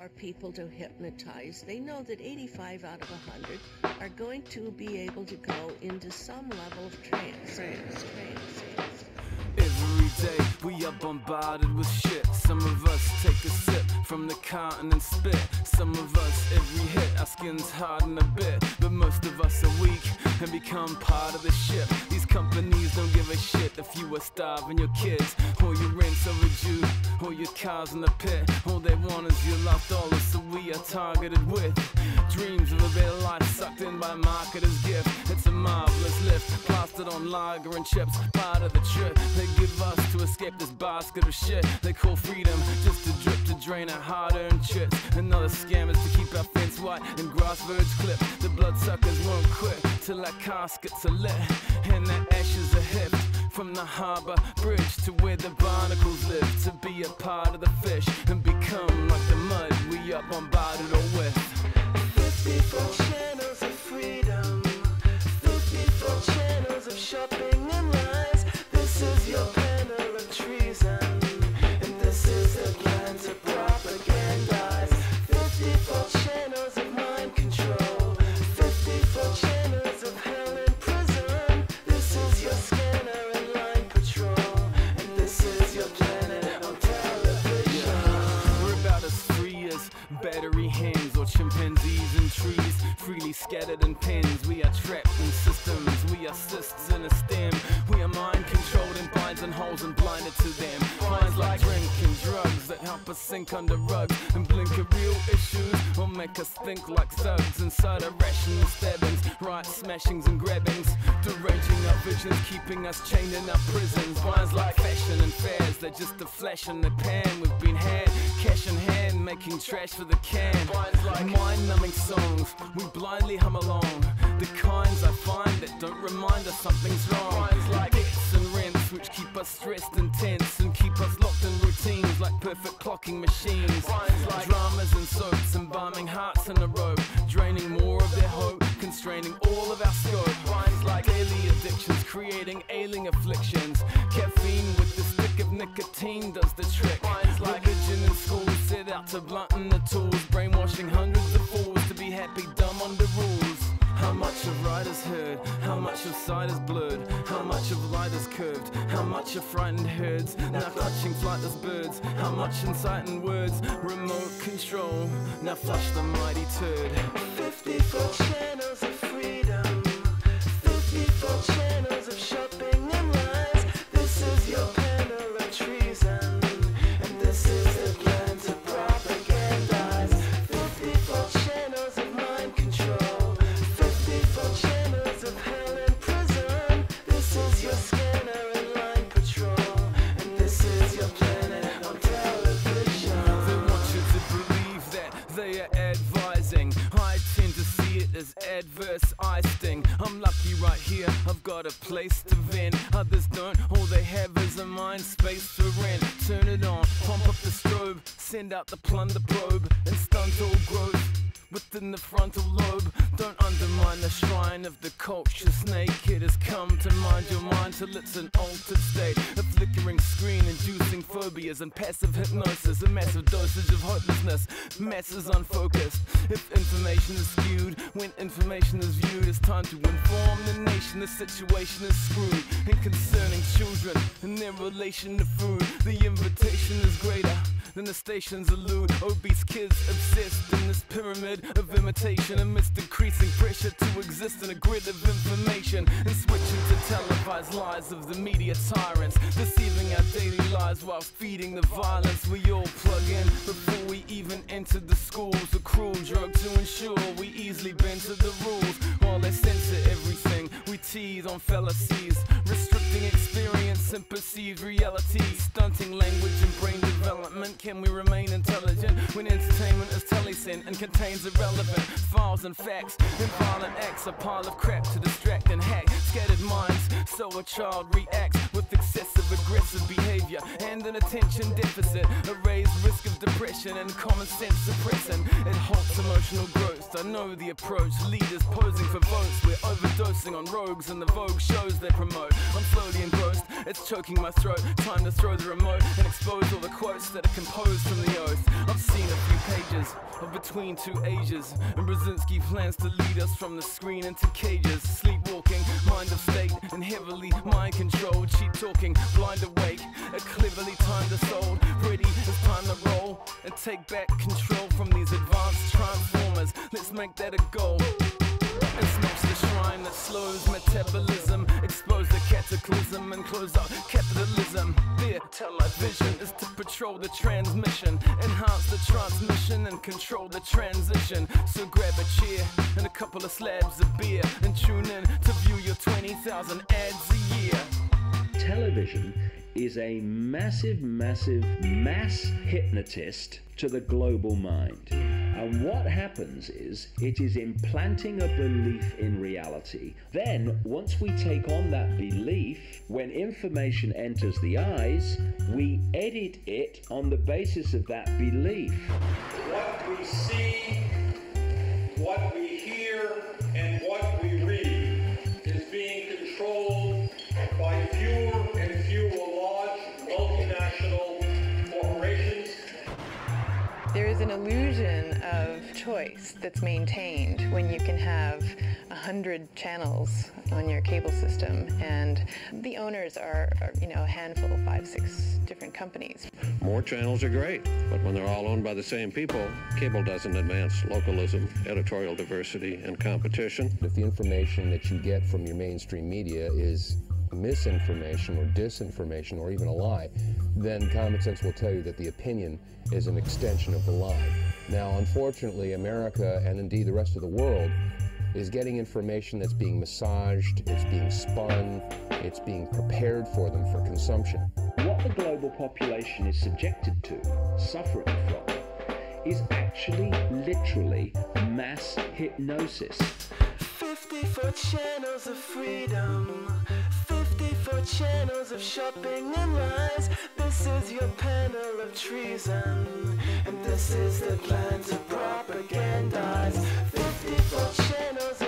for people to hypnotize, they know that 85 out of 100 are going to be able to go into some level of trance. Every day we are bombarded with shit. Some of us take a sip from the carton and spit. Some of us, every hit, our skins harden a bit. But most of us are weak and become part of the ship. These companies don't give a shit if you are starving your kids, or your rent's overdue, or your car's in the pit. All they want is your last dollars, so we are targeted with dreams of a better life sucked in by marketers' gift. It's a marvelous lift, plastered on lager and chips, part of the trip they give us to escape this basket of shit they call freedom, just to drip to drain our hard-earned chits. Another scam is to keep our fence white and grass verge clipped. The bloodsuckers won't quit till our caskets are lit and their ashes are hiffed. From the harbour bridge to where the barnacles live, to be a part of the fish and become like the mud we are bombarded all with. 54 channels of freedom, 54 channels of shopping and lies. This is your banner of treason, and this is the plan to propagandize. 54 channels of mind control, 54 channels of hell and prison. This is your scanner and line patrol, and this is your planet on television. We're about as free as battery hands or chimpanzees in trees, freely scattered in pens. We are trapped in systems, we are cysts in a stem. We are mind controlled in binds and holes and blinded to them. Minds like drinking drugs that help us sink under rugs and blink at real issues or make us think like thugs inside irrational stabbings, right smashings and grabbings, deranging our visions, keeping us chained in our prisons. Minds like fashion and fads, they're just a flash in the pan. We've been had, cash in hand, making trash for the can. Like mind-numbing songs, we blindly hum along, the kinds I find that don't remind us something's wrong. Minds like debts and rents, which keep us stressed and tense and keep us locked in routines like perfect clocking machines. Like dramas and soaps, embalming hearts in a rope, draining more of their hope, constraining all of our scope. Minds like daily addictions, creating ailing afflictions. Caffeine with the stick of nicotine does the trick. Minds like religion in school set out to blunten the tools, brainwashing hundreds of fools to be happy dumb on the rules. How much of right is heard, how much of sight is blurred, how much of light is curved, how much of frightened herds, now clutching flightless birds, how much insight in words, remote control, now flush the mighty turd. 54 channels of freedom, 54 channels of shopping and lies. This is your banner of treason, and this is the plan to propagandize. 54 channels of mind control, 54 channels of hell and prison. This is your scanner and line patrol, and this is your planet on television. They want you to believe that they are advising. I tend to see it as adverse icing. I'm lucky right here, I've got a place to vent. Others don't, all they have is a mind space to rent. Turn it on, pump up the strobe, send out the plunder probe, and stunt all growth within the frontal lobe. Don't undermine the shrine of the culture snake. It has come to mind your mind till it's an altered state. A flickering screen inducing phobias and passive hypnosis. A massive dosage of hopelessness, masses unfocused. If information is skewed, when information is viewed, it's time to inform the nation. The situation is screwed. And concerning children and their relation to food, the invitation is greater than the stations elude. Obese kids obsessed in this pyramid of imitation amidst increasing pressure to exist in a grid of information, and switching to televised lies of the media tyrants, deceiving our daily lives while feeding the violence. We all plug in before we even enter the schools, a cruel drug to ensure we easily bend to the rules. While they censor everything, we tease on fallacies, restricting experience and perceived reality, stunting language and brain development. Can we remain intelligent when entertainment is telecent and contains irrelevant files and facts and violent acts? A pile of crap to distract and hack scattered minds, so a child reacts with excessive aggressive behavior and an attention deficit, a raised risk of depression and common sense suppressing. It halts emotional growth. I know the approach, leaders posing for votes. We're overdosing on rogues and the Vogue shows they promote. I'm slowly engrossed, it's choking my throat. Time to throw the remote and expose all the quotes that are composed from the oath. I've seen a few pages stages of between two ages, and Brzezinski plans to lead us from the screen into cages. Sleepwalking, mind of state, and heavily mind controlled. Cheap talking, blind awake, a cleverly timed assault. Ready, it's time to roll and take back control from these advanced transformers. Let's make that a goal and smash the shrine that slows metabolism, expose the cataclysm and close out capitalism. Their television is to patrol the transmission, enhance the transmission and control the transition. So grab a chair and a couple of slabs of beer and tune in to view your 20,000 ads a year. Television is a massive mass hypnotist to the global mind. And what happens is it is implanting a belief in reality. Then, once we take on that belief, when information enters the eyes, we edit it on the basis of that belief. What we see, what we hear, and what we read is being controlled by fewer and fewer large multinational corporations. There is an illusion of choice that's maintained when you can have 100 channels on your cable system, and the owners are a handful, 5, 6 different companies. More channels are great, but when they're all owned by the same people, cable doesn't advance localism, editorial diversity, and competition. If the information that you get from your mainstream media is misinformation or disinformation or even a lie, then common sense will tell you that the opinion is an extension of the lie. Now, unfortunately, America, and indeed the rest of the world, is getting information that's being massaged, it's being spun, it's being prepared for them for consumption. What the global population is subjected to, suffering from, is actually literally mass hypnosis. 54 channels of freedom, 54 channels of shopping and lies. This is your panel of treason, and this is the plan to propagandize. 54 channels